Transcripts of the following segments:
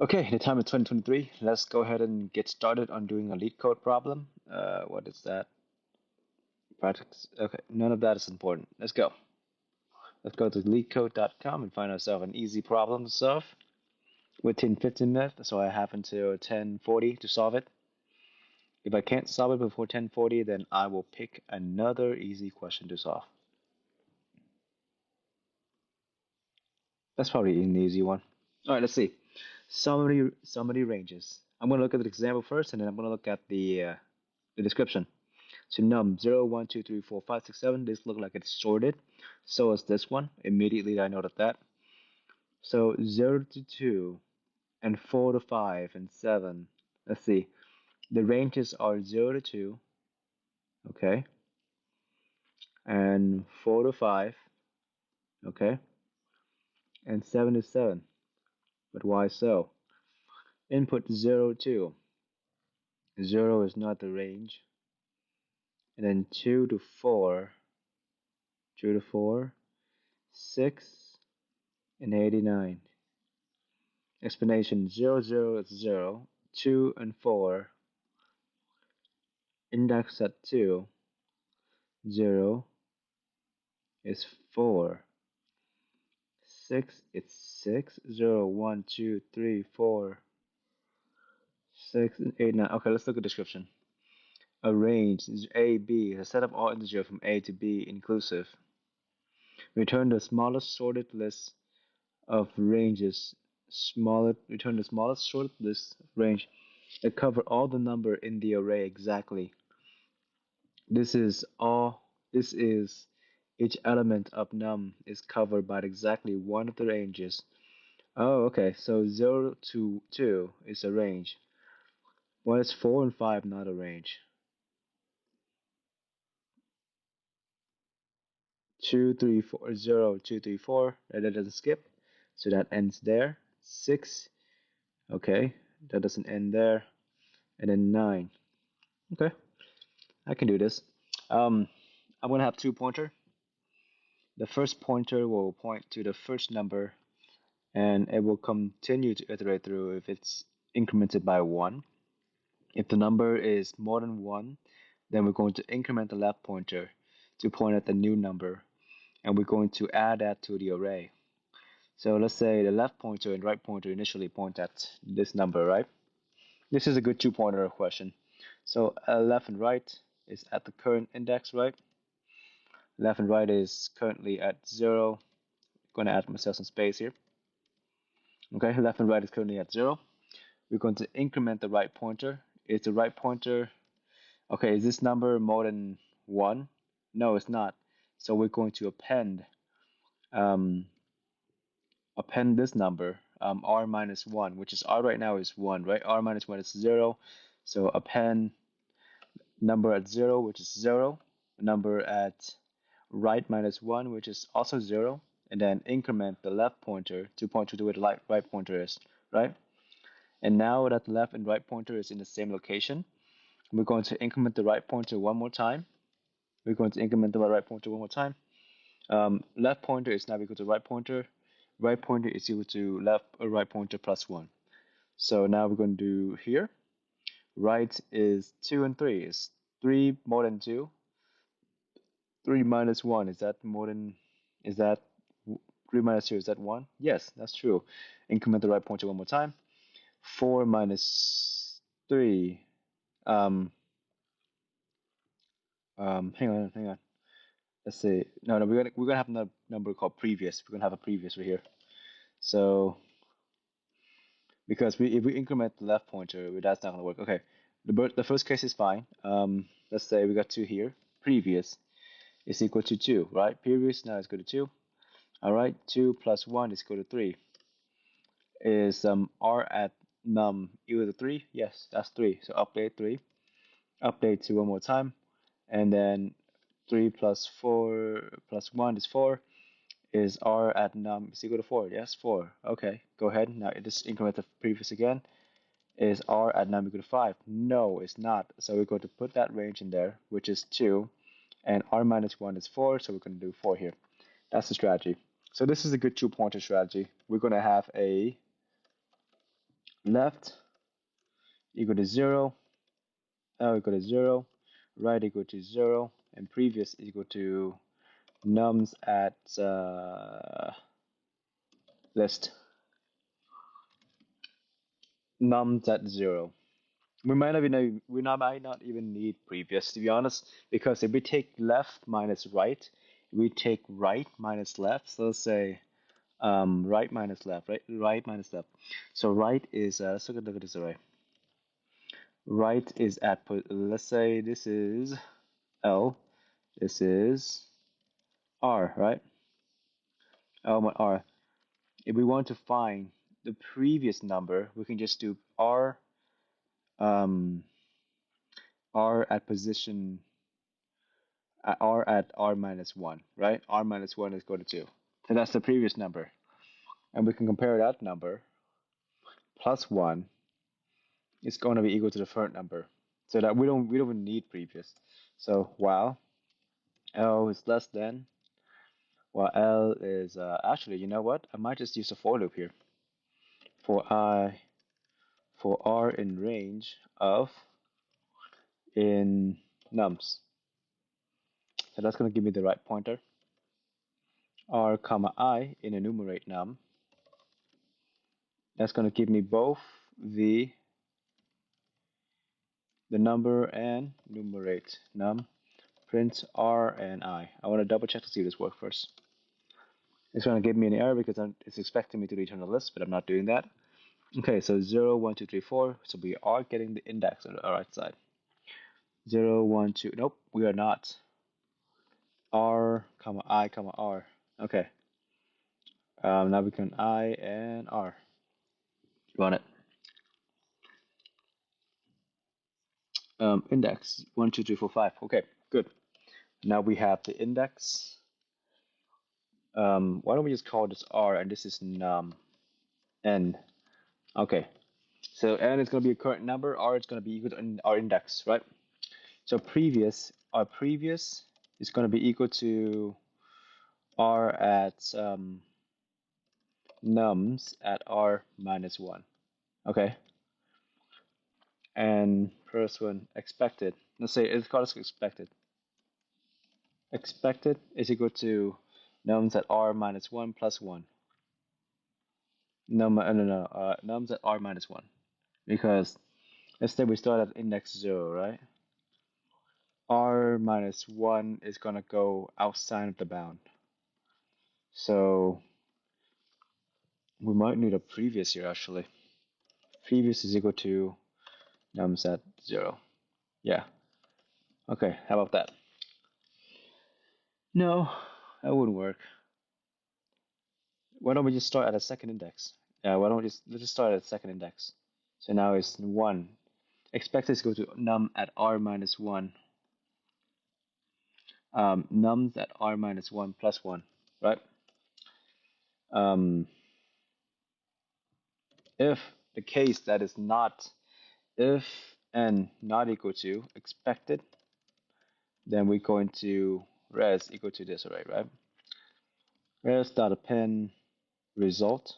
Okay, the time is 2023. Let's go ahead and get started on doing a lead code problem. What is that? Practice. Okay, none of that is important. Let's go. Let's go to leetcode.com and find ourselves an easy problem to solve within 15 minutes. So I have until 10:40 to solve it. If I can't solve it before 10:40, then I will pick another easy question to solve. That's probably an easy one. All right, let's see. Summary ranges. I'm going to look at the example first, and then I'm going to look at the description. So num 0, 1, 2, 3, 4, 5, 6, 7. This look like it's sorted. So is this one. Immediately I noted that. So 0 to 2 and 4 to 5 and 7. Let's see. The ranges are 0 to 2, okay, and 4 to 5, okay, and 7 to 7. But why so? Input 0 2. 0 is not the range. And then 2 to 4, 2 to 4, 6, and 89. Explanation 0 0 is 0, 2 and 4, index at 2, 0 is 4, 6 it's 6, 0, 1, 2, 3, 4, 6, and 8, 9. Okay, let's look at the description. A range is A, B is a set of all integers from A to B inclusive. Return the smallest sorted list of ranges. Return the smallest sorted list of range that cover all the number in the array exactly. This is all. This is each element of num is covered by exactly one of the ranges. Oh, okay. So 0 to 2 is a range. Why is 4 and 5 not a range? 2, 3, 4, 0, 2, 3, 4. That doesn't skip. So that ends there. 6. Okay. That doesn't end there. And then 9. Okay. I can do this. Um, I'm going to have two pointer. The first pointer will point to the first number and it will continue to iterate through if it's incremented by 1. If the number is more than 1, then we're going to increment the left pointer to point at the new number, and we're going to add that to the array. So let's say the left pointer and right pointer initially point at this number, right? This is a good two-pointer question. So left and right is at the current index, right? Left and right is currently at 0. I'm going to add myself some space here. Okay, left and right is currently at 0. We're going to increment the right pointer. Is the right pointer, okay, is this number more than 1? No, it's not. So we're going to um, append this number, r minus 1, which is r right now is 1, right? R minus 1 is 0. So append number at 0, which is 0. Number at right minus 1, which is also 0. And then increment the left pointer to point to where the right pointer is, right? And now that the left and right pointer is in the same location, we're going to increment the right pointer one more time. We're going to increment the right pointer one more time. Left pointer is now equal to right pointer. Right pointer is equal to left or right pointer plus 1. So now we're going to do here. Right is 2 and 3. Is 3 more than 2? 3 minus 1, is that 3 minus 2, is that 1? Yes, that's true. Increment the right pointer one more time. 4 minus 3. Um, hang on. Let's see. No, we're gonna have another number called previous. We're gonna have a previous right here. So because if we increment the left pointer, that's not gonna work. Okay, the first case is fine. Let's say we got 2 here. Previous is equal to 2, right? Previous now is equal to 2. All right, 2 plus 1 is equal to 3. Is r at num equal to 3? Yes, that's 3. So update 3. Update 2 one more time, and then 3 plus 4 plus 1 is 4. Is r at num is equal to 4? Yes, 4. Okay, go ahead. Now just increment the previous again. Is r at num equal to 5? No, it's not. So we're going to put that range in there, which is 2. And r minus 1 is 4, so we're going to do 4 here. That's the strategy. So this is a good two-pointer strategy. We're going to have a left equal to 0, L equal to 0, right equal to 0, and previous equal to nums at list nums at 0. Might not even need previous, to be honest, because if we take left minus right, we take right minus left. So let's say right minus left, right minus left. So right is let's look at this array. Right is at, let's say this is L, this is R, right? L R. If we want to find the previous number, we can just do um, R at position R at R minus 1, right? R minus 1 is equal to 2. So that's the previous number. And we can compare that number plus 1 is going to be equal to the current number. So that we don't need previous. So while L is less than, while L is actually, you know what? I might just use a for loop here. For R in range of in nums. So that's going to give me the right pointer. R comma I in enumerate num. That's going to give me both the number and enumerate num. Print R and I. I want to double check to see if this works first. It's going to give me an error because it's expecting me to return a list, but I'm not doing that. Okay, so 0, 1, 2, 3, 4. So we are getting the index on the right side. 0, 1, 2. Nope, we are not. R, comma I, comma R. Okay. Now we can I and R. Run it. Index 1, 2, 3, 4, 5. Okay, good. Now we have the index. Why don't we just call this R and this is num n. Okay. So n is going to be a current number. R is going to be equal to our index, right? So our previous is going to be equal to R at nums at R minus 1. Okay. And first one, expected. Let's say it's called as expected. Expected is equal to nums at R minus 1 plus 1. Nums at R minus 1. Because let's say we start at index 0, right? R minus 1 is going to go outside of the bound. So we might need a previous here actually. Previous is equal to nums at 0. Yeah. Okay, how about that? No, that wouldn't work. Why don't we just start at a second index? Yeah, why don't we let's just start at a second index. So now it's 1. Expect is equal to num at R minus 1. Nums at R minus 1 plus 1, right? Um, if the case that is not, if n not equal to expected, then we're going to res equal to this array, right? Res dot append result,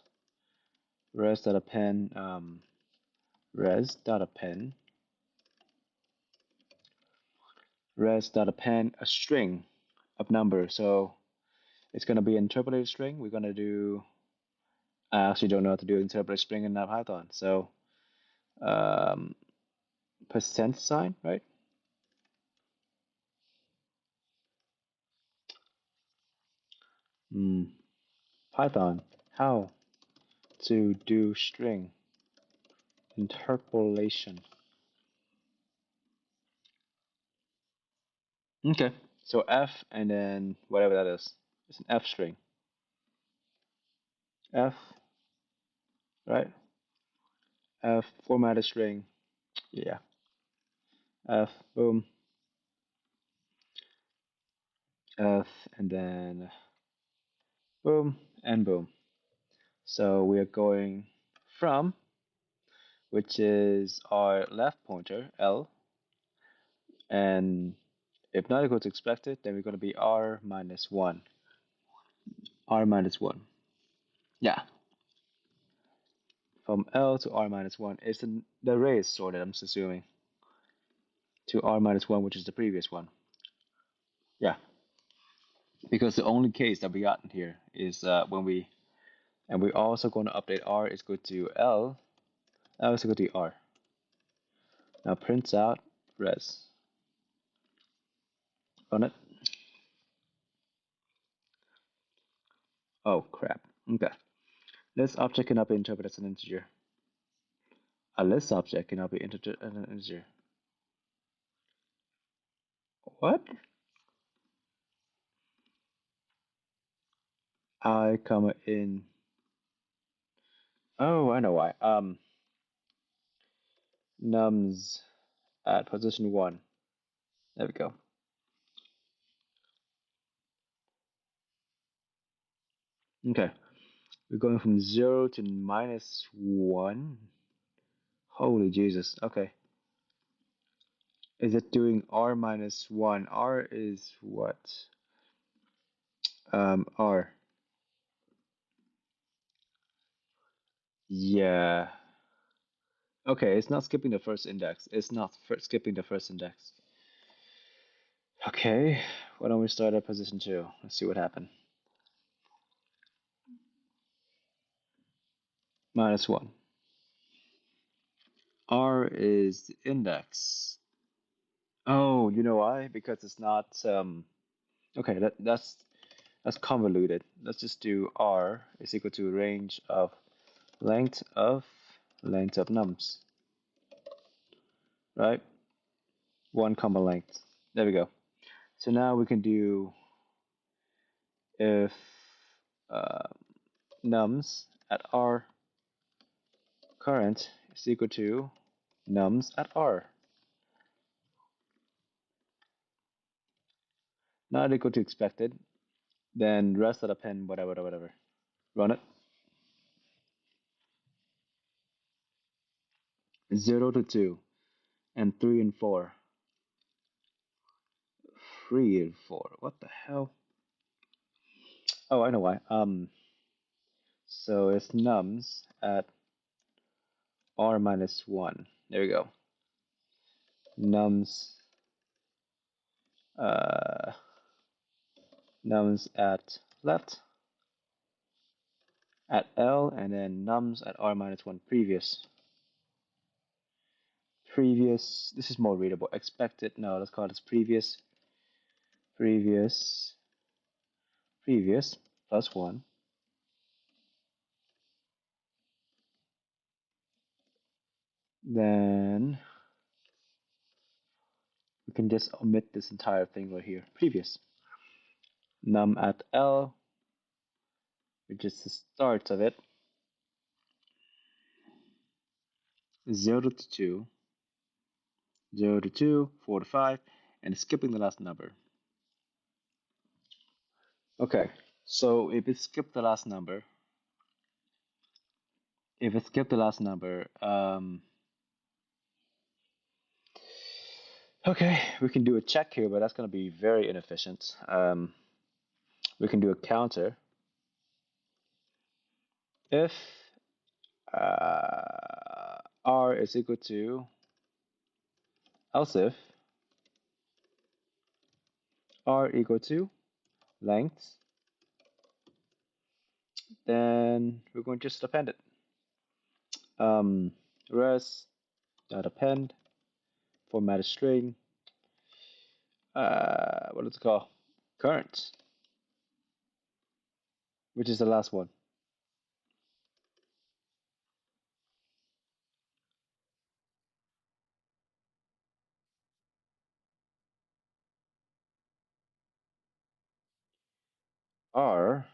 res dot append res dot append res dot append a string of number. So it's going to be interpolated string. We're going to do, I actually don't know how to do interpolated string in Python. So um, percent sign, right? Python, how to do string interpolation. Okay, so F and then whatever that is. It's an F string. F, right? F formatted string. Yeah. F, boom. F, and then boom and boom. So we are going from, which is our left pointer, L, and if not equal to expected, then we're going to be R minus 1. R minus 1. Yeah. from L to R minus 1 is the array is sorted, I'm assuming, to R minus 1, which is the previous one. Yeah, because the only case that we got in here is when we, and we're also going to update R is equal to L is equal to R. Now prints out res. Run it. Oh crap. Okay. This object cannot be interpreted as an integer. A list object cannot be interpreted as an integer. What? I comma in. Oh, I know why. Nums at position 1. There we go. Okay. We're going from 0 to minus 1. Holy Jesus. Okay. Is it doing R minus 1? R is what? R. Yeah. Okay, it's not skipping the first index. It's not skipping the first index. Okay, why don't we start at position 2? Let's see what happened. Minus 1. R is the index. Oh, you know why? Because it's not okay, that's convoluted. Let's just do R is equal to range of length of nums. Right? 1 comma length. There we go. So now we can do if uh, nums at R current is equal to nums at R. Not equal to expected, then rest of the pen, whatever. Run it. 0 to 2, and 3 and 4. 3 and 4. What the hell? Oh, I know why. So it's nums at R minus 1. There we go. Nums, uh, nums at left, at L, and then nums at R minus 1 previous. Previous, this is more readable. Expected, no, let's call this previous. Previous plus 1. Then we can just omit this entire thing right here. Previous. Num at L, which is the start of it. 0 to 2, 0 to 2, 4 to 5, and skipping the last number. Okay, so if it skipped the last number, okay, we can do a check here, but that's going to be very inefficient. We can do a counter. If R is equal to, else if R equal to length, then we're going to just append it. Res dot append format a string. What is it called? Current, which is the last one. R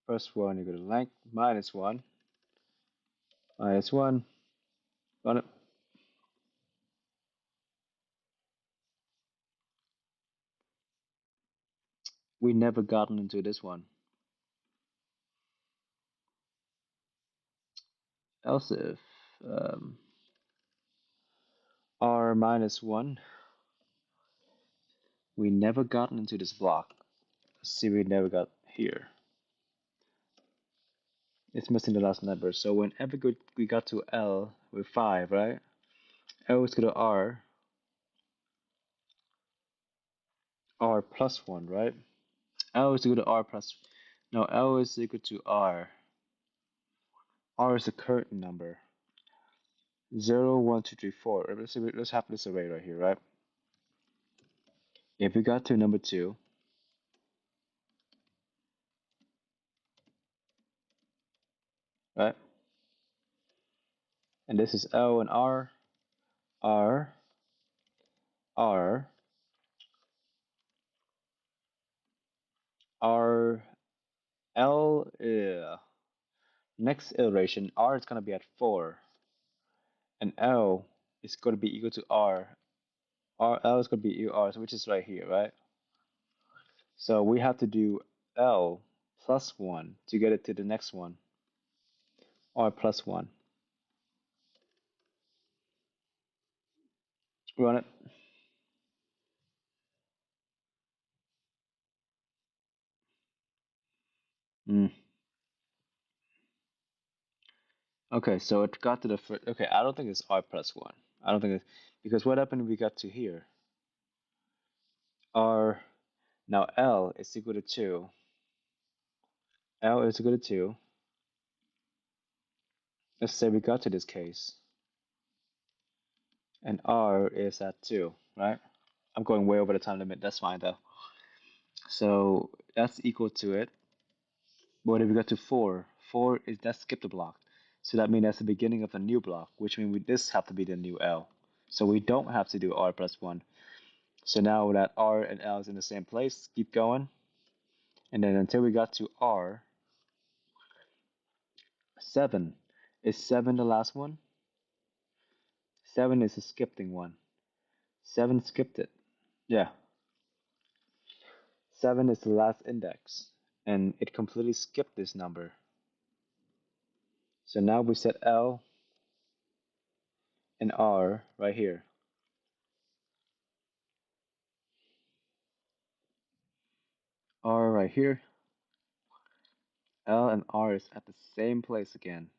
first one equal to length minus one. Minus one. Run it. We never gotten into this one. Else if R minus one. We never gotten into this block. see, we never got here. It's missing the last number. So whenever we got to L with 5, right? L is equal to R plus 1, right? L is equal to R plus, no, L is equal to R. R is the current number. 0, 1, 2, 3, 4. Let's have this array right here, right? If we got to number 2, right? And this is L and R, R, R, L, next iteration, R is going to be at 4, and L is going to be equal to L is going to be equal to R, so which is right here, right? So we have to do L plus 1 to get it to the next one, R plus 1. Run it. Mm. Okay, so it got to the first. Okay, I don't think it's R plus 1. I don't think it's because what happened when we got to here? R, now L is equal to 2. L is equal to 2. Let's say we got to this case, and R is at 2, right? I'm going way over the time limit. That's fine though. So that's equal to it. But if we got to 4, 4 is that skipped a block. So that means that's the beginning of a new block, which means this have to be the new L. So we don't have to do R plus 1. So now that R and L is in the same place, keep going. And then until we got to R, 7. Is 7 the last one? 7 is a skipping one. 7 skipped it. Yeah. 7 is the last index. And it completely skipped this number. So now we set L and R right here. R right here. L and R is at the same place again.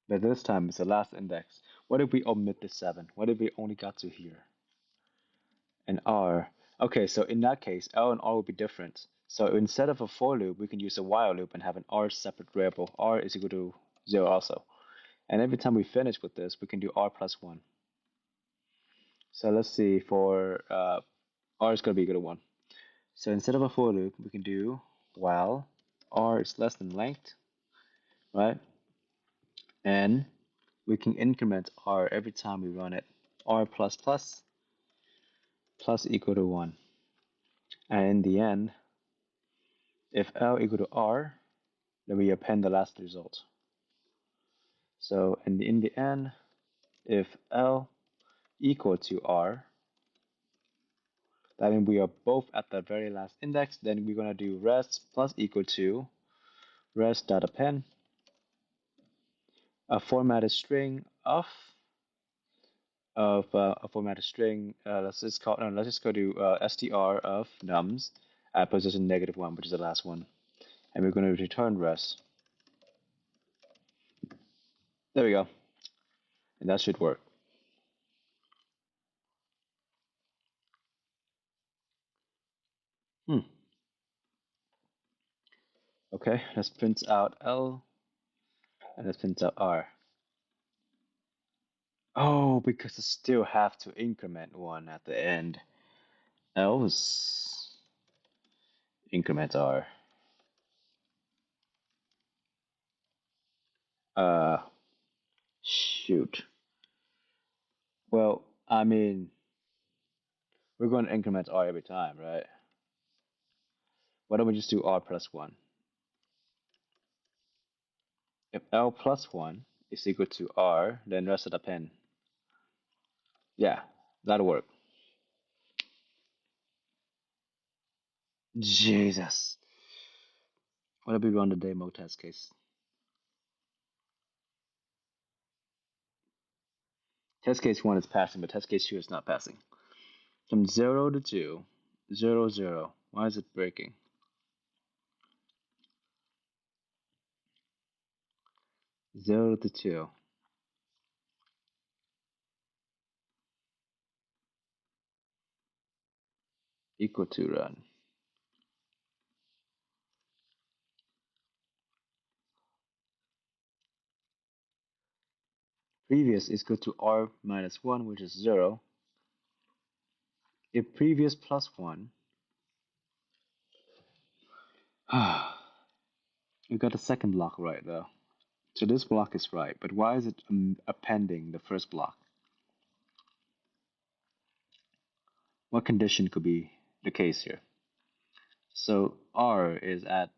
But this time it's the last index. What if we omit the 7? What if we only got to here? And R. Okay, so in that case, L and R will be different. So instead of a for loop, we can use a while loop and have an R separate variable. R is equal to 0 also. And every time we finish with this, we can do R plus 1. So let's see, for R is going to be equal to 1. So instead of a for loop, we can do while R is less than length, right? And we can increment R every time we run it. R plus plus plus equal to 1. And in the end, if L equal to R, then we append the last result. So in the end, if L equal to R, that means we are both at the very last index, then we're going to do res plus equal to res.append a formatted string of a formatted string. Let's just go to str of nums at position -1, which is the last one, and we're going to return res. There we go, and that should work. Hmm. Okay, let's print out L and let's print out R. Oh, because I still have to increment 1 at the end. Else increment R. Uh, shoot. Well, I mean, we're going to increment R every time, right? Why don't we just do R plus 1? If L plus 1 is equal to R, then rest of the pen. Yeah, that'll work. Jesus. What if we run the demo test case? Test case 1 is passing, but test case 2 is not passing. From 0 to 2, 0, 0. Why is it breaking? 0 to 2 equal to run. Previous is equal to r minus 1, which is 0. If previous plus 1, we got the second block right though. So this block is right, but why is it appending the first block? What condition could be the case here? So r is at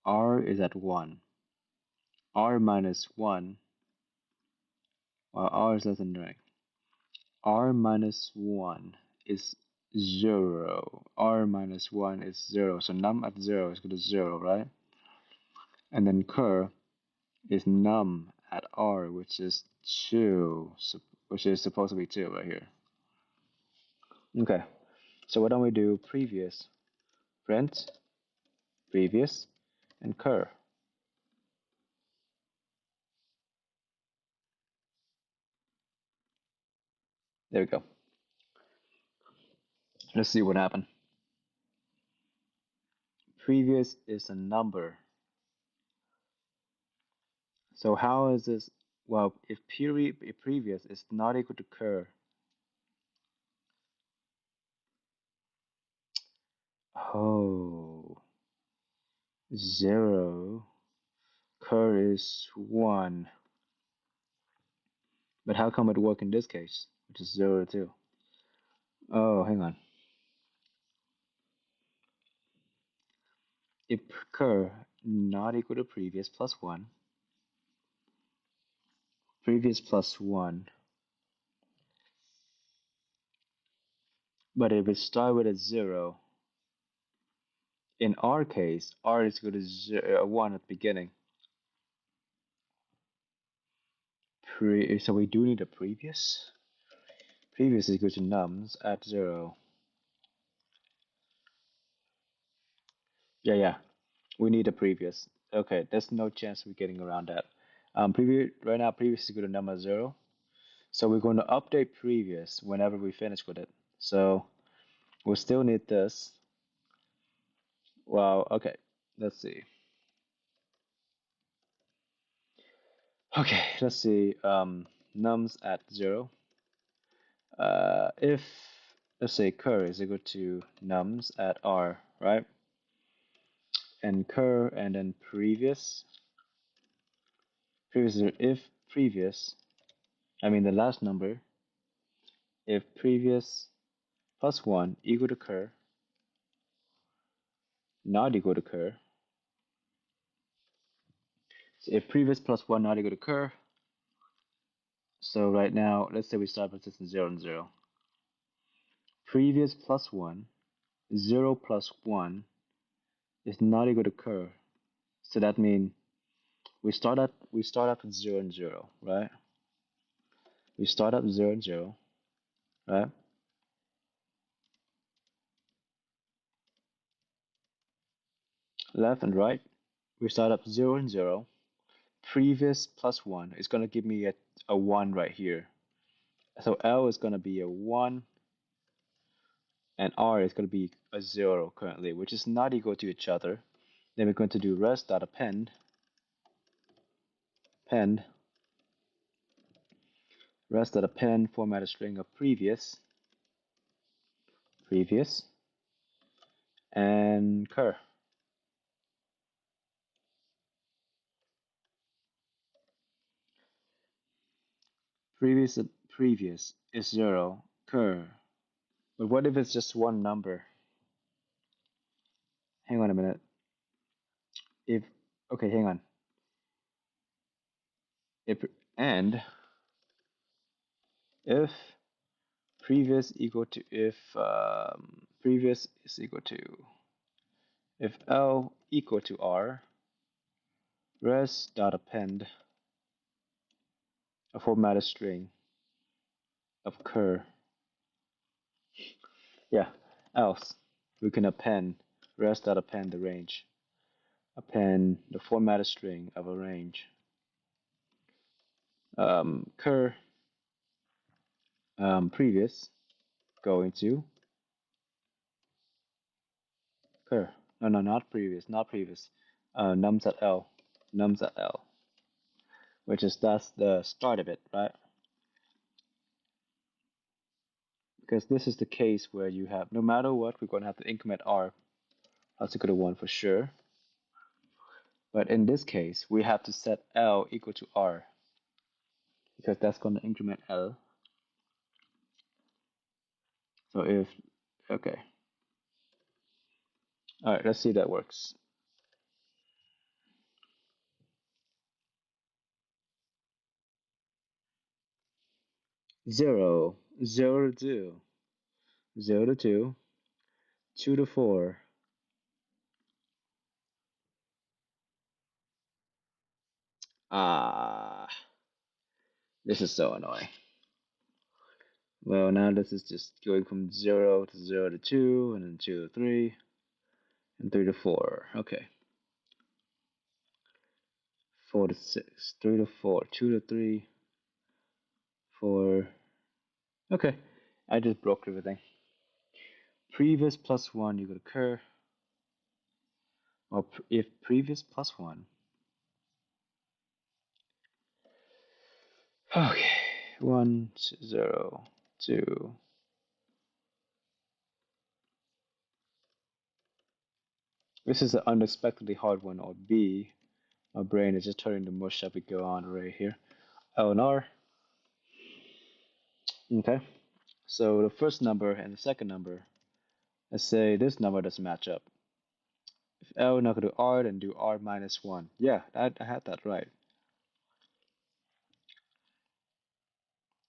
1. R minus 1, while r is less than 9. R minus 1 is 0. R minus 1 is 0. So num at 0 is equal to 0, right? And then cur is num at r, which is 2, which is supposed to be 2 right here. Okay, so why don't we do previous, print, previous, and cur. There we go. Let's see what happened. Previous is a number. So how is this? Well, if previous is not equal to cur, oh, 0, cur is 1. But how come it work in this case, which is 0 2? Oh, hang on. If cur not equal to previous plus 1, previous plus 1, but if it start with a 0, in our case, r is equal to 1 at the beginning. So we do need a previous. Previous is equal to nums at 0. Yeah. We need a previous. Okay, there's no chance we're getting around that. Right now, previous is equal to number 0. So we're going to update previous whenever we finish with it. So we still need this. Well, okay, let's see. Okay, let's see. Nums at 0. If, let's say, cur is equal to nums at r, right? And cur and then previous. If previous, I mean the last number, if previous plus 1 equal to cur, not equal to cur. So if previous plus 1 not equal to cur, so right now, let's say we start with system 0 and 0. Previous plus 1, 0 plus 1 is not equal to cur. So that means we start up with 0 and 0, right? We start up 0 and 0, right? Left and right, we start up 0 and 0. Previous plus 1 is going to give me a 1 right here. So L is going to be a 1, and R is going to be a 0 currently, which is not equal to each other. Then we're going to do rest.append, rest.append, format a string of previous, and cur. Previous is 0, cur. But what if it's just one number? Hang on a minute. Okay, hang on. If and if previous equal to previous is equal to if L equal to R, res.append a formatted string of cur. Yeah. Else, we can append rest dot append the range. Append the formatted string of a range. Cur previous going to cur. No, no, not previous, not previous. Nums at L, nums at L, which is that's the start of it, right? Because this is the case where you have no matter what, we're going to have to increment R that's equal to 1 for sure. But in this case, we have to set L equal to R because that's going to increment L. So if, okay. All right, let's see if that works. 0, 0 to 2, 0 to 2, 2 to 4. Ah, this is so annoying. Well, now this is just going from 0 to 0 to 2, and then 2 to 3, and 3 to 4. Okay. 4 to 6, 3 to 4, 2 to 3, 4. Okay, I just broke everything. Previous plus 1, you got cur. Or if previous plus 1. Okay, 1, 0, 2. This is an unexpectedly hard one. Or B, my brain is just turning to mush as we go on right here. L and R. Okay, so the first number and the second number, let's say this number doesn't match up. If L not going to R, then do R minus 1. Yeah, I had that right.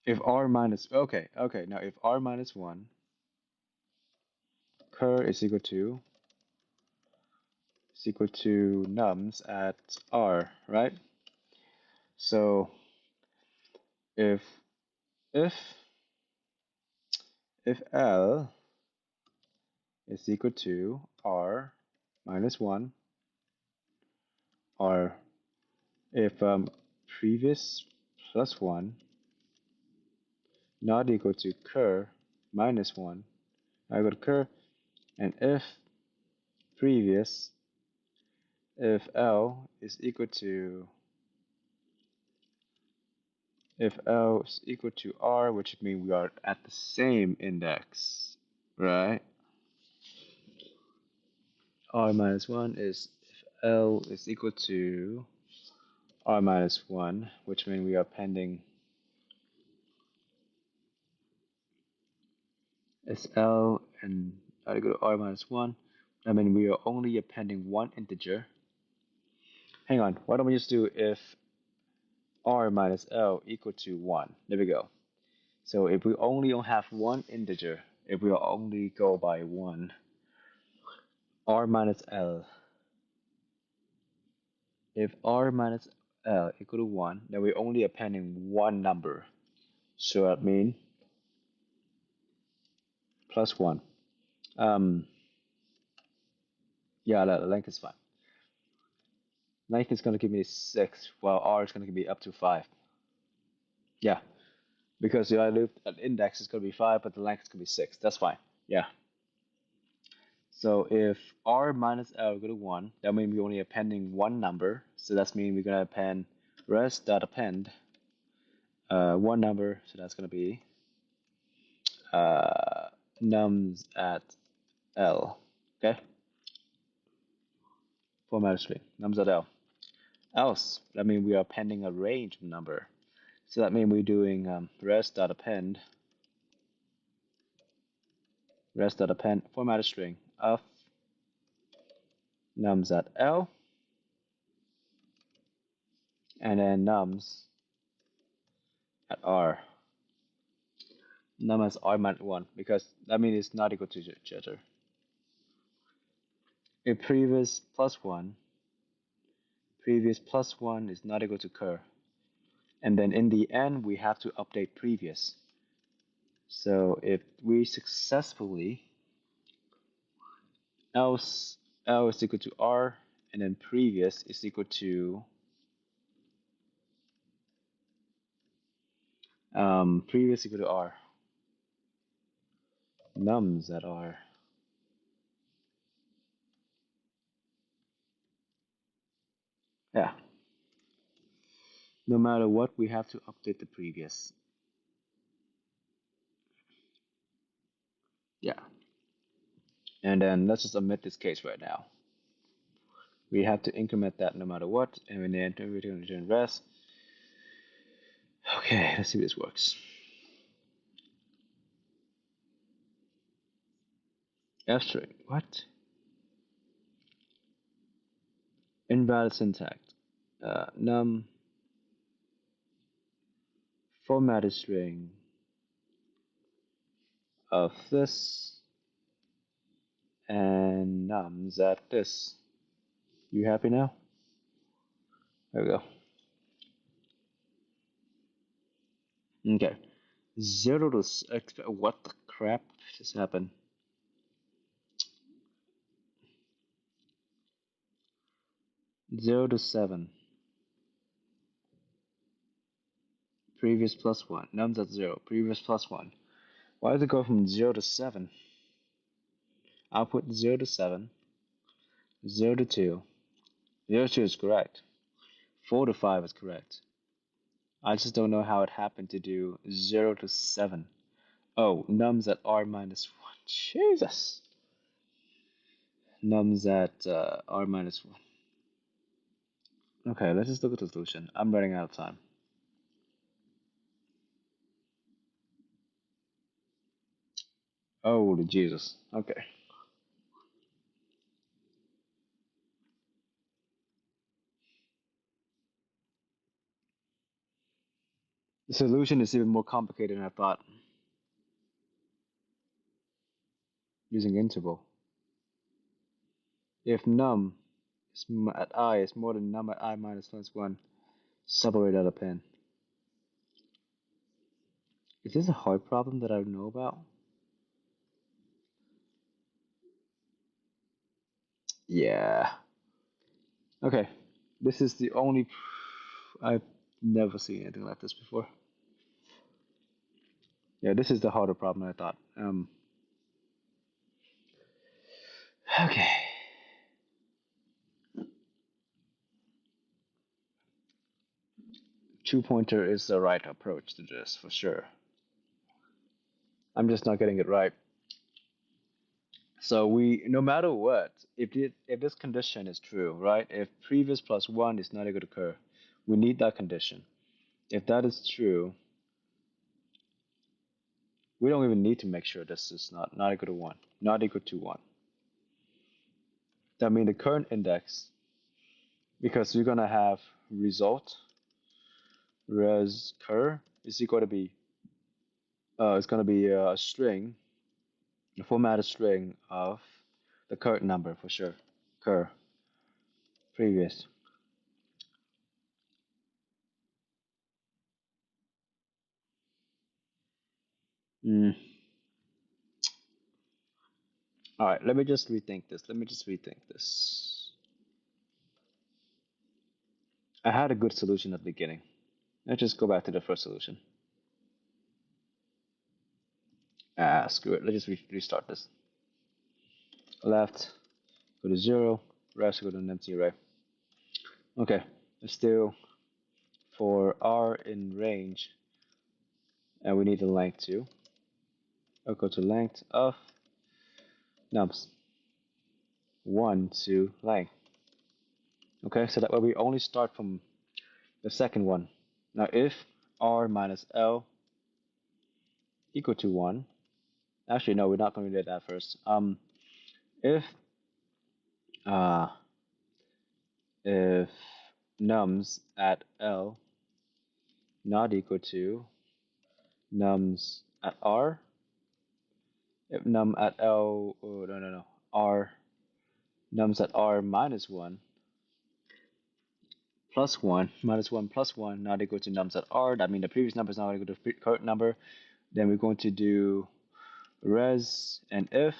If R minus, okay, now if R minus 1, cur is equal to nums at R, right? So if if if L is equal to R minus 1, or if previous plus 1 not equal to cur minus 1, I got cur, and previous if L is equal to if L is equal to R, which means we are at the same index, right? R minus 1 is if L is equal to R minus 1, which means we are appending SL and I go to R minus 1. I mean, we are only appending one integer. Hang on, why don't we just do if R minus L equal to 1? There we go. So if we only have one integer, if we only go by 1, R minus L. If R minus L equal to 1, then we're only appending one number. So that means plus 1. Um, yeah, the length is fine. Length is going to give me 6, while R is going to give me up to 5. Yeah, because if I loop an index is going to be 5, but the length is going to be 6. That's fine. Yeah. So if R minus L equal to 1, that means we're only appending one number. So that means we're going to append res.append one number. So that's going to be uh, nums at L. Okay? Format string. Nums at L. Else, that means we are appending a range of number. So that means we're doing res.append format string of nums at L and then nums at R. Num as R minus 1 because that means it's not equal to each other. If previous plus 1 is not equal to cur. And then in the end, we have to update previous. So if we successfully else L is equal to R, and then previous is equal to previous equal to R. Nums at R. Yeah. No matter what, we have to update the previous. Yeah. And then let's just omit this case right now. We have to increment that no matter what, and we need to return res. Okay, let's see if this works. F string. What? Invalid syntax. Num formatted string of this and nums at this. You happy now? There we go. Okay. 0 to what the crap just happened? 0 to 7. Previous plus 1. Nums at 0. Previous plus 1. Why does it go from 0 to 7? Output 0 to 7. 0 to 2. 0 to 2 is correct. 4 to 5 is correct. I just don't know how it happened to do 0 to 7. Oh, nums at R minus 1. Jesus. Nums at R minus 1. Okay, let's just look at the solution. I'm running out of time. Holy Jesus. Okay. The solution is even more complicated than I thought. Using interval. If num at I is more than num at I minus plus 1, separate out a pen. Is this a hard problem that I know about? Yeah. Okay. This is the only. I've never seen anything like this before. Yeah, this is the harder problem I thought. Okay. Two pointer is the right approach to this for sure. I'm just not getting it right. So no matter what, if this condition is true, right? If previous plus 1 is not equal to cur, we need that condition. If that is true, we don't even need to make sure this is not equal to 1, not equal to 1. That means the current index, because we're gonna have result res cur is equal to be it's gonna be a string, a formatted string of the current number for sure. Cur previous. Mm. All right, let me just rethink this. I had a good solution at the beginning. Let's just go back to the first solution. Ah, screw it. Let's just restart this. Left, go to 0. Right, go to an empty array. Okay, still for R in range, and we need the length too. I'll go to length of nums 1 to length. Okay, so that way we only start from the second one. Now if R minus L equal to 1, actually no, we're not going to do that first. If uh, if nums at L not equal to nums at R, if num at L, oh, no, R, nums at R minus 1 plus 1, minus 1 plus 1 not equal to nums at R, that means the previous number is not equal to the current number, then we're going to do res and if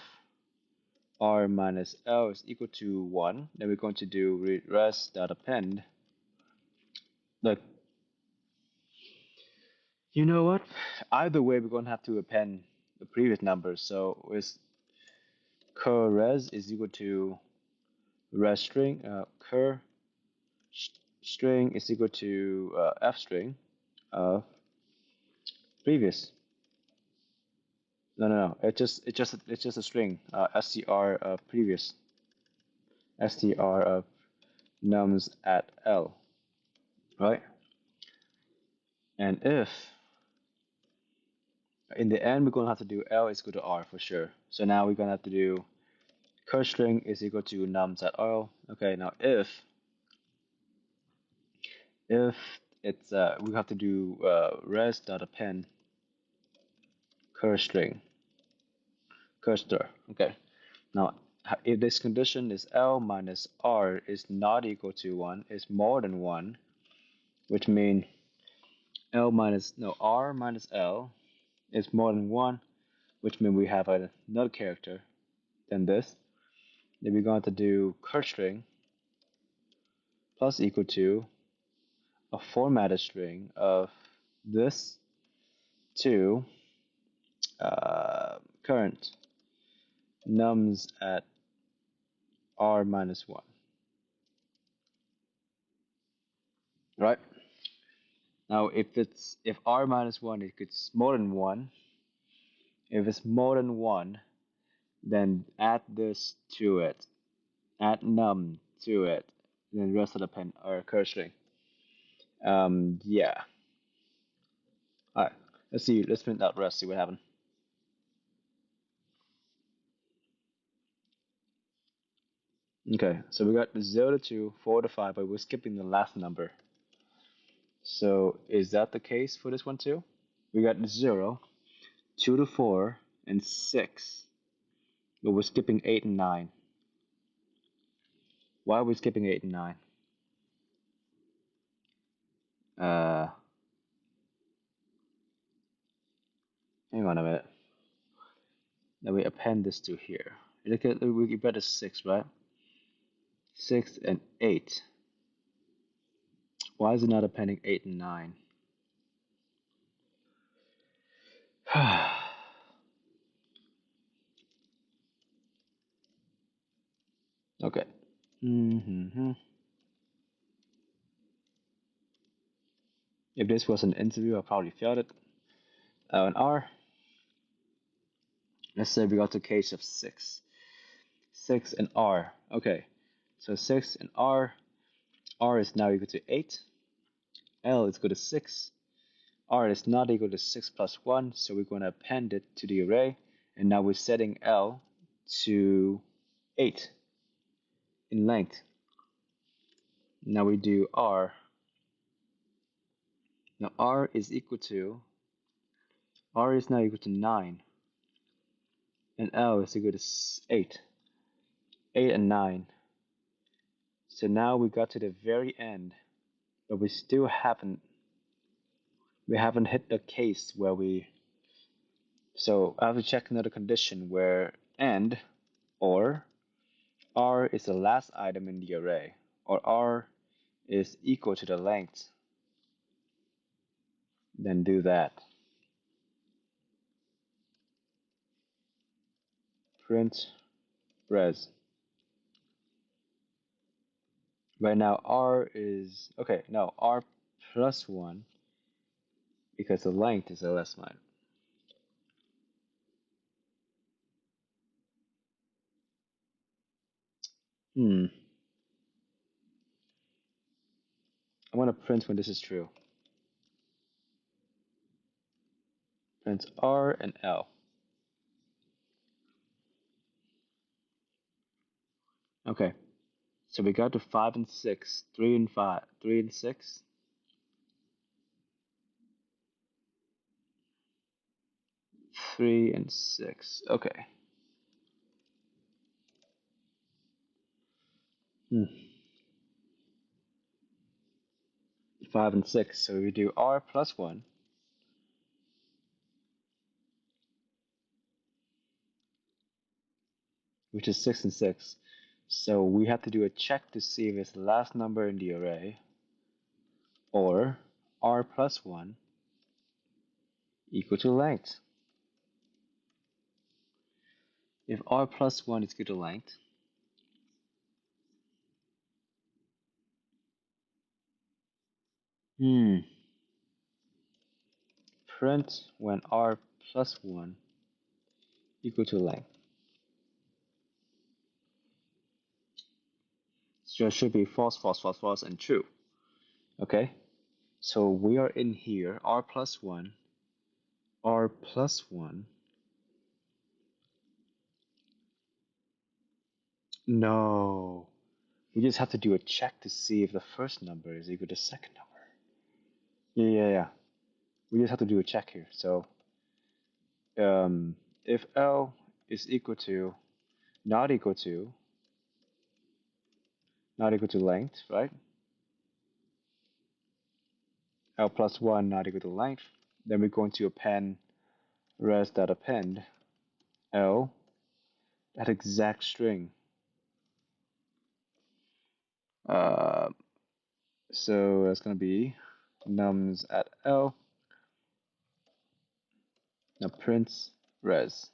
r minus l is equal to 1. Then we're going to do res.append. Look, you know what? Either way, we're going to have to append the previous numbers. So it's cur res is equal to res string, cur string is equal to f string of previous. No. It's just a string. Str of previous. Str of nums at l. Right. And if in the end we're gonna have to do l is equal to r for sure. So now we're gonna have to do cur string is equal to nums at l. Okay. Now if it's we have to do res dot append cur string cursor. Okay. Now, if this condition is L minus R is not equal to 1, is more than 1, which means R minus L is more than 1, which means we have another character than this, then we're going to do curstring plus equal to a formatted string of this to current nums at R minus 1. Right? Now, if R minus 1 is more than 1, if it's more than 1, then add this to it, add num to it, and then the rest of the pen or cursoring. Yeah. All right. Let's see. Let's print out the rest. See what happened. Okay. So we got 0 to 2, 4 to 5, but we're skipping the last number. So is that the case for this one too? We got 0, 2 to 4, and 6, but we're skipping 8 and 9. Why are we skipping 8 and 9? Uh, Hang on a minute. Then we append this to here. Look at we better 6, right? 6 and 8. Why is it not appending 8 and 9? Okay. If this was an interview, I probably failed it. An R. Let's say we got to case of 6. 6 and R. Okay. So 6 and R. R is now equal to 8. L is equal to 6. R is not equal to 6 plus 1, so we're going to append it to the array. And now we're setting L to 8 in length. Now we do R. Now R is now equal to 9. And L is equal to 8. 8 and 9. So now we got to the very end, but we still haven't hit the case where so I have to check another condition where and or R is the last item in the array, or R is equal to the length. Then do that. Print res. Right now R is okay, no, R plus 1 because the length is the last line. I want to print when this is true. Print R and L. Okay. So we got to 5 and 6, 3 and 5, 3 and 6. 3 and 6. Okay. 5 and 6. So we do R plus 1. which is 6 and 6. So we have to do a check to see if it's the last number in the array, or r plus 1 equal to length. If r plus 1 is equal to length, print when r plus 1 equal to length. So it should be false, false, false, false, and true. Okay, so we are in here, r plus 1, r plus 1. No, we just have to do a check to see if the first number is equal to the second number. Yeah. We just have to do a check here. So if L is equal to, not equal to, not equal to length, right? L plus 1 not equal to length, then we're going to append res.append L, that exact string. Uh, so that's going to be nums at L. Now prints res.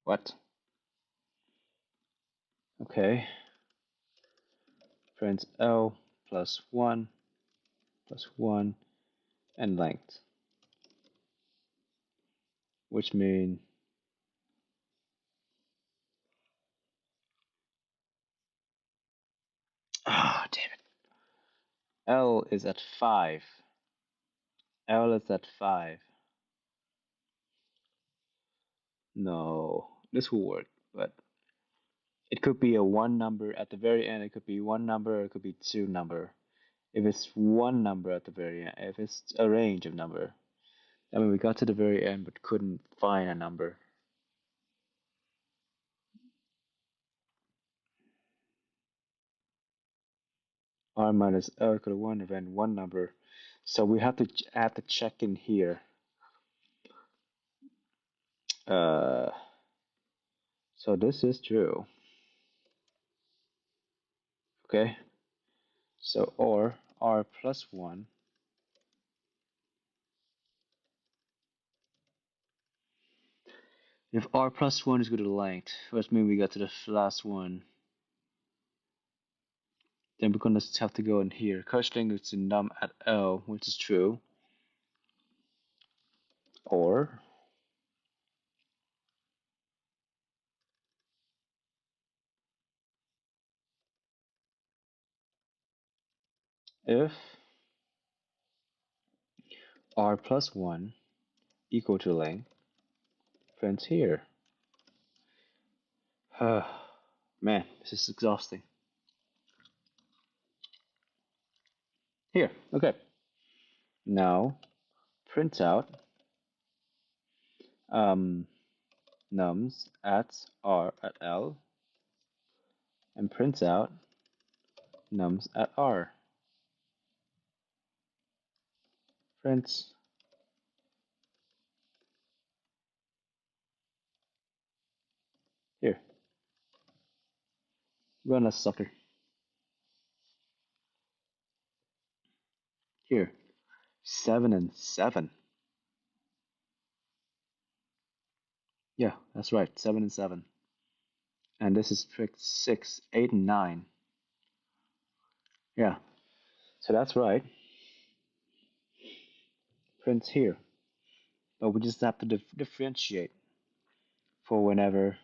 What? Okay. Prints L plus 1 and length, which means damn it. L is at 5. L is at 5. No, this will work, but it could be a one number at the very end. It could be one number, or it could be two number. If it's one number at the very end, if it's a range of number, I mean, we got to the very end but couldn't find a number. R minus L equal to 1 and then one number. So we have to add the check in here. Uh, so this is true. Okay. So or R plus 1. If R plus 1 is equal to length, which means we got to the last one, then we're gonna have to go in here. Cursing is to num at L, which is true. Or if R plus 1 equal to length, print here. Man, this is exhausting. Here, okay. Now print out nums at R at L and print out nums at R. Print here. Run a sucker. Here. 7 and 7. Yeah, that's right. 7 and 7. And this is trick 6, 8, and 9. Yeah, so that's right. Print here. But we just have to differentiate for whenever.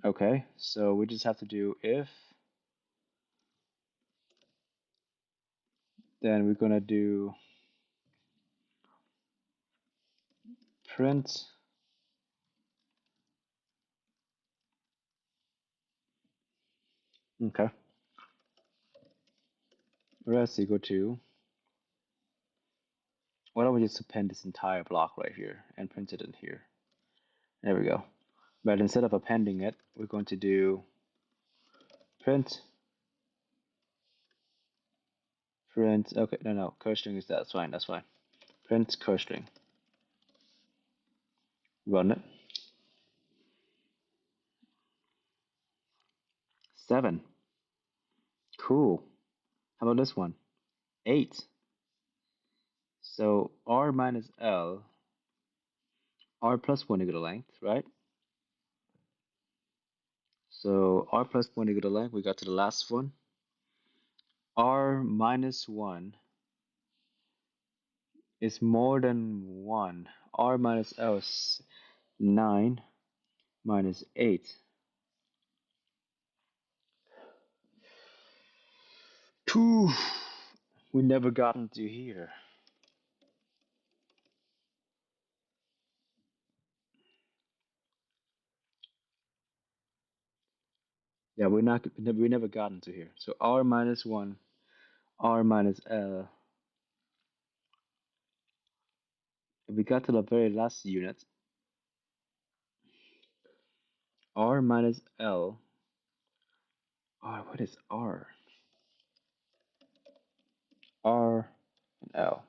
Okay, so we just have to do if, then we're gonna do print okay res equal to, why don't we just append this entire block right here and print it in here. There we go. But instead of appending it, we're going to do print okay, no, curse string is that's fine, Print curstring. Run it. 7. Cool. How about this one? 8. So R minus L, R plus 1 equal to length, right? So R plus 1 equal to length, we got to the last one. R minus 1 is more than 1. R minus L is 9 minus 8. Two. We never gotten to here. Yeah, we never gotten to here. So R minus 1, R minus L. If we got to the very last unit, R minus L. R, what is R? R and L.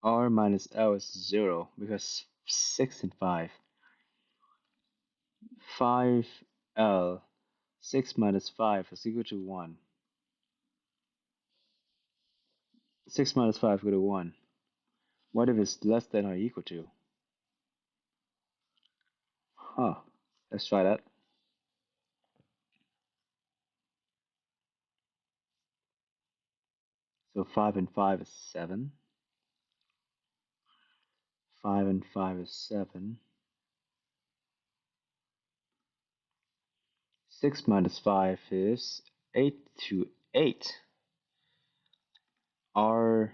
R minus L is 0 because 6 and 5. 5L. 6 minus 5 is equal to 1. 6 minus 5 is equal to 1. What if it's less than or equal to? Huh. Let's try that. So 5 and 5 is 7. 5 and 5 is 7. 6 minus 5 is 8 to 8. R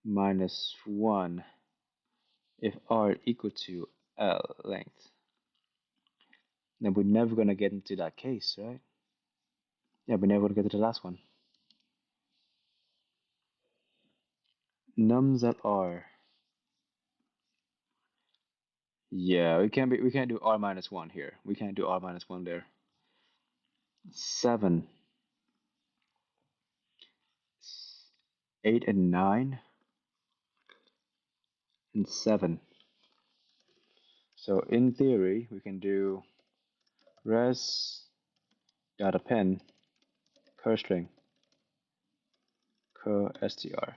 minus 1 if R equal to L length. Then we're never going to get into that case, right? Yeah, we're never going to get to the last one. Nums at R. Yeah, we can't do R minus 1 here. We can't do R minus 1 there. 7, 8 and 9, and 7. So in theory, we can do res dot append curstring str.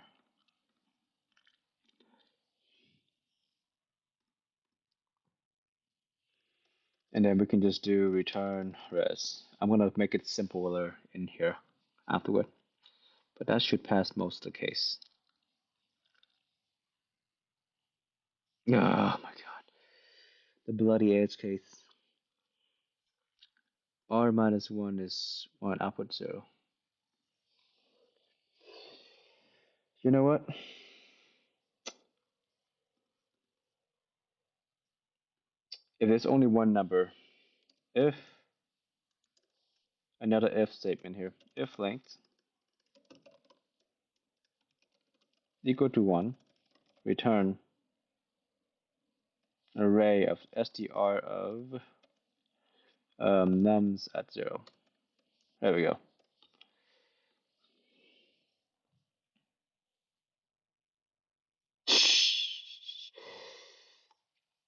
And then we can just do return res. I'm gonna make it simpler in here afterward, but that should pass most of the case. Oh my god, the bloody edge case. R minus 1 is 1 output 0. You know what? If there's only one number, if another if statement here, if length equal to 1, return an array of str of nums at 0. There we go.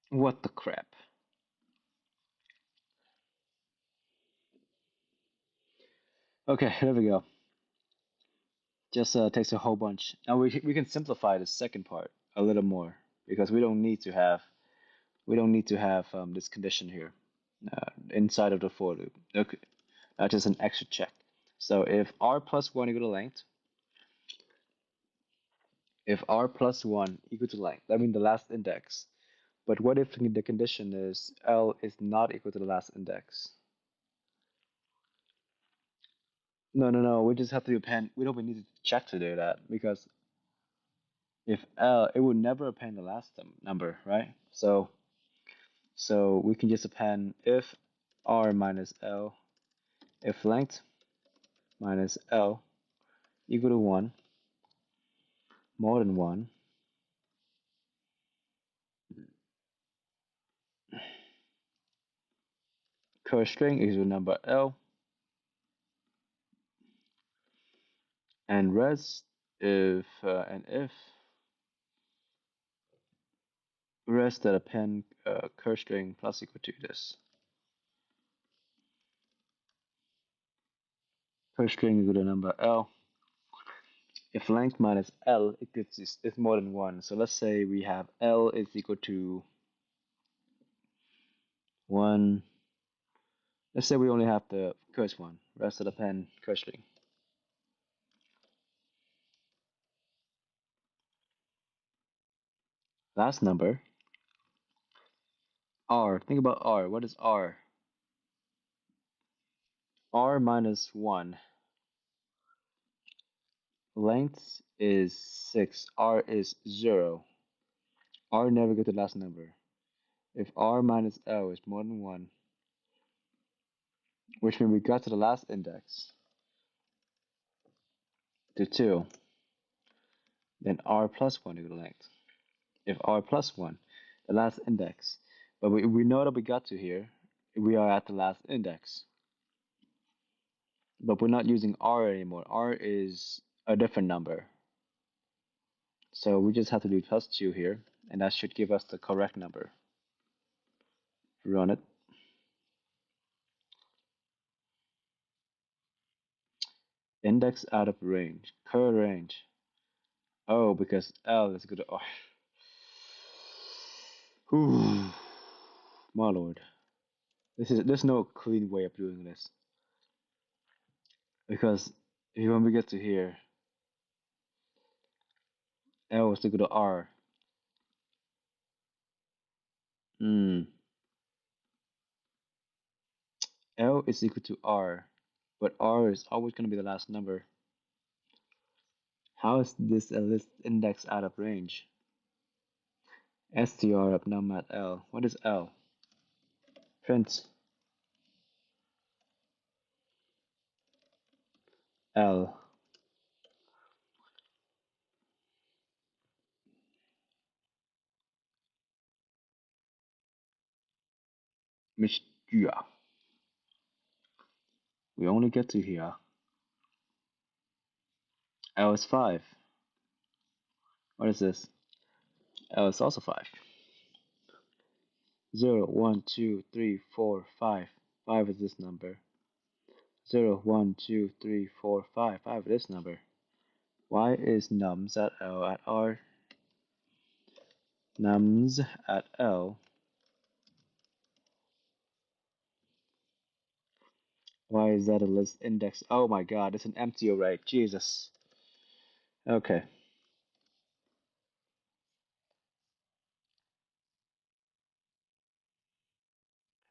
What the crap? Okay, there we go. Just takes a whole bunch. Now we can simplify the second part a little more because we don't need to have this condition here inside of the for loop. Okay, that's just an extra check. So if r plus 1 equal to length, if r plus 1 equal to length, that means the last index. But what if the condition is L is not equal to the last index? No, no, no. We just have to append. We don't need to check to do that because if L, it would never append the last number, right? So we can just append if R minus L, if length minus L equal to 1, more than 1, curse string is the number L, and rest if rest that append curse string plus equal to this. Curse string is the number L. If length minus L it's more than one. So let's say we have L is equal to 1. Let's say we only have the curse one, rest of the pen curse string. Last number, R. Think about R. What is R? R minus 1. Length is 6. R is 0. R never get the last number. If R minus L is more than 1, which means we got to the last index, to 2, then R plus 1 is the length. If R plus 1, the last index. But we know that we got to here. We are at the last index. But we're not using R anymore. R is a different number. So we just have to do plus 2 here, and that should give us the correct number. Run it. Index out of range. Current range. Oh, because L is good. Oh. Whew. My lord. There's no clean way of doing this. Because when we get to here, L is equal to R. Hmm. L is equal to R, but R is always going to be the last number. How is this a list index out of range? str of num at L. What is L? Print L. Mixture. We only get to here. L is 5. What is this? L is also 5. 0, 1, 2, 3, 4, 5. 5 is this number. 0, 1, 2, 3, 4, 5. 5 is this number. Why is nums at L at R? Nums at L. Why is that a list index? Oh my god, it's an empty array. Jesus. Okay.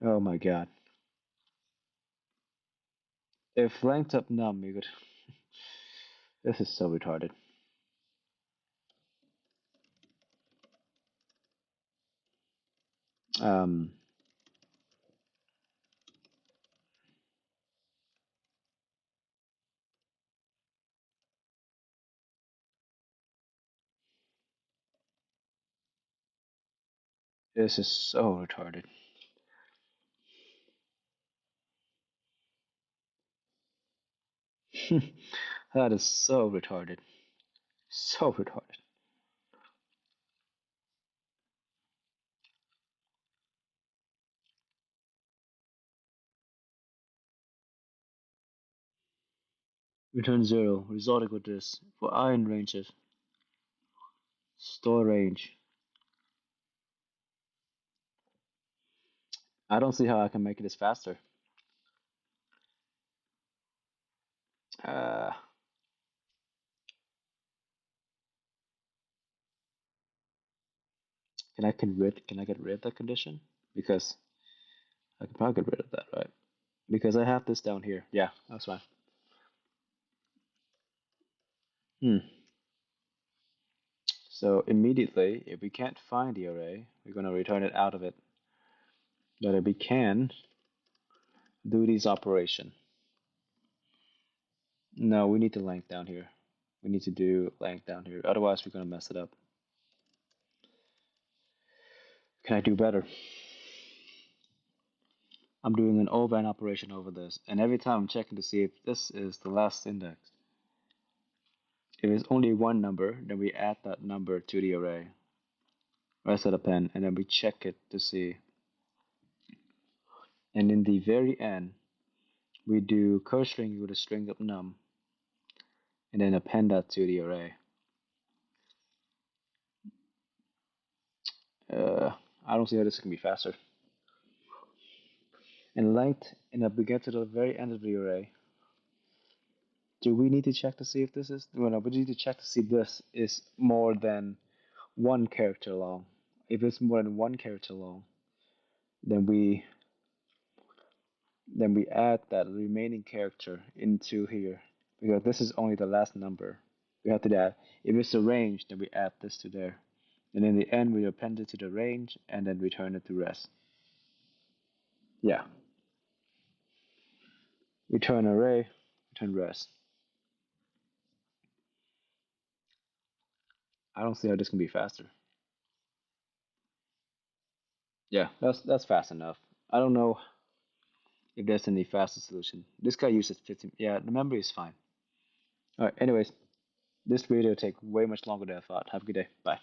Oh my god. If length up num, you could. This is so retarded. Um. This is so retarded. That is so retarded. So retarded. Return 0, resulting with this. For I in ranges, store range. I don't see how I can make this faster. Uh, can I get rid of that condition? Because I can probably get rid of that, right? Because I have this down here. Yeah, that's fine. Hmm. So immediately, if we can't find the array, we're going to return it out of it. But if we can do this operation, no, we need the length down here. We need to do length down here. Otherwise, we're going to mess it up. Can I do better? I'm doing an override operation over this, and every time I'm checking to see if this is the last index. If it's only one number, then we add that number to the array, rest of the pen, and then we check it to see. And in the very end, we do curstring with a string of num, and then append that to the array. Uh, I don't see how this can be faster. And length, and then we get to the very end of the array. Do we need to check to see if this is? Well, no, we need to check to see if this is more than one character long. If it's more than one character long, then we add that remaining character into here because this is only the last number. We have to add. If it's a range, then we add this to there. And in the end, we append it to the range and then return it to rest. Yeah. Return array, return rest. I don't see how this can be faster. Yeah, that's fast enough. I don't know if there's any faster solution. This guy uses 15. Yeah, the memory is fine. All right. Anyways, this video take way much longer than I thought. Have a good day. Bye.